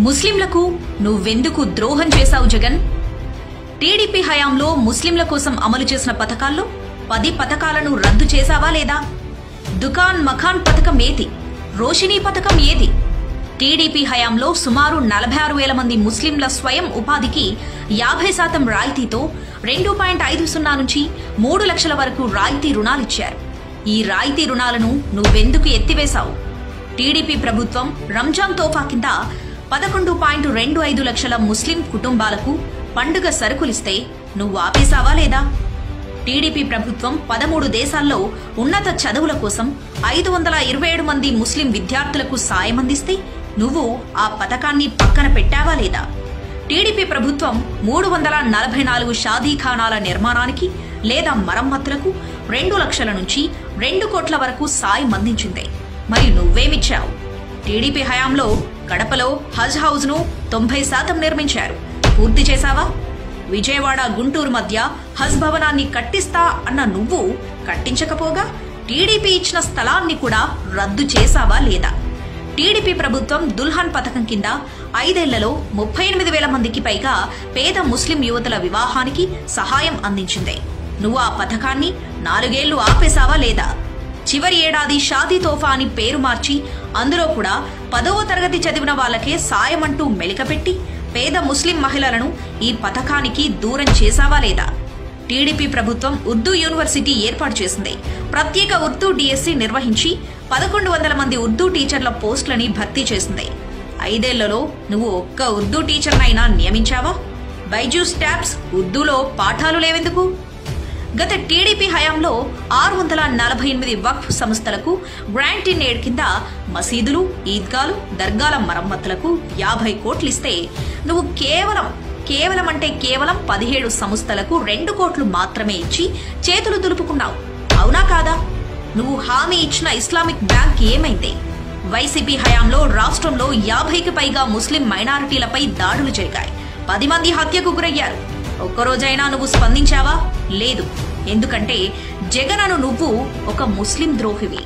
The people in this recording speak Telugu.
ముస్లింలకు నువ్వెందుకు ద్రోహం చేశావు జగన్? టీడీపీ హయాంలో ముస్లింల కోసం అమలు చేసిన పథకాల్లో 10 పథకాలను రద్దు చేశావా లేదా? దుకాన్ మకాన్ పథకం ఏది? రోషినీ పథకం ఏది? టీడీపీ హయాంలో సుమారు 46,000 మంది ముస్లింల స్వయం ఉపాధికి 50% రాయితీతో 2.50 నుంచి 3 లక్షల వరకు రాయితీ రుణాలిచ్చారు. ఈ రాయితీ రుణాలను నువ్వెందుకు ఎత్తివేశావు? టీడీపీ ప్రభుత్వం రంజాన్ తోఫా కింద 11.25 లక్షల ముస్లిం కుటుంబాలకు పండుగ సరుకులిస్తే నువ్వు ఆపేశావా లేదా? టీడీపీ ప్రభుత్వం 13 దేశాల్లో ఉన్నత చదువుల కోసం 527 మంది ముస్లిం విద్యార్థులకు సాయం అందిస్తే నువ్వు ఆ పథకాన్ని పక్కన పెట్టావా లేదా? టీడీపీ ప్రభుత్వం 344 షాదీఖానాల నిర్మాణానికి లేదా మరమ్మతులకు 2 లక్షల నుంచి 2 కోట్ల వరకు సాయం అందించింది. మరి నువ్వేమిచ్చావు? టీడీపీ హయాంలో కడపలో హజ్ హౌస్ ను 90% నిర్మించారు. పూర్తి చేశావా? విజయవాడ గుంటూరు మధ్య హజ్ భవనాన్ని కట్టిస్తా అన్న నువ్వు కట్టించకపోగా టీడీపీ ఇచ్చిన స్థలాన్ని కూడా రద్దు చేశావా లేదా? టీడీపీ ప్రభుత్వం దుల్హన్ పథకం కింద 5 ఏళ్లలో 38,000 మందికి పైగా పేద ముస్లిం యువతుల వివాహానికి సహాయం అందించింది. నువ్వు ఆ పథకాన్ని 4 ఏళ్లు ఆపేశావా లేదా? చివరి ఏడాది షాదీ తోఫా అని పేరు మార్చి అందులో కూడా 10వ తరగతి చదివిన వాళ్లకే సాయం అంటూ మెలికపెట్టి పేద ముస్లిం మహిళలను ఈ పథకానికి దూరం చేశావా లేదా? టీడీపీ ప్రభుత్వం ఉర్దూ యూనివర్సిటీ ఏర్పాటు చేసింది. ప్రత్యేక ఉర్దూ డిఎస్సి నిర్వహించి 1100 మంది ఉర్దూ టీచర్ల పోస్టులని భర్తీ చేసింది. 5 ఏళ్లలో నువ్వు ఒక్క ఉర్దూ టీచర్నైనా నియమించావా? బైజూస్ ట్యాబ్స్ ఉర్దూలో పాఠాలు లేవెందుకు? గత టీడీపీ హయాంలో 648 వక్ఫ్ సంస్థలకు గ్రాంట్ ఇన్ ఎయిడ్ కింద మసీదులు, ఈద్గాలు, దర్గాల మరమ్మతులకు 50 కోట్లు ఇస్తే నువ్వు కేవలం 17 సంస్థలకు 2 కోట్లు మాత్రమే ఇచ్చి చేతులు దులుపుకున్నావు. అవునా కాదా? నువ్వు హామీ ఇచ్చిన ఇస్లామిక్ బ్యాంక్ ఏమైంది? వైసీపీ హయాంలో రాష్ట్రంలో 50కి పైగా ముస్లిం మైనారిటీలపై దాడులు జరిగాయి. 10 మంది హత్యకు గురయ్యారు. ఒక్కరోజైనా నువ్వు స్పందించావా? లేదు. ఎందుకంటే జగన్ అను నువ్వు ఒక ముస్లిం ద్రోహివి.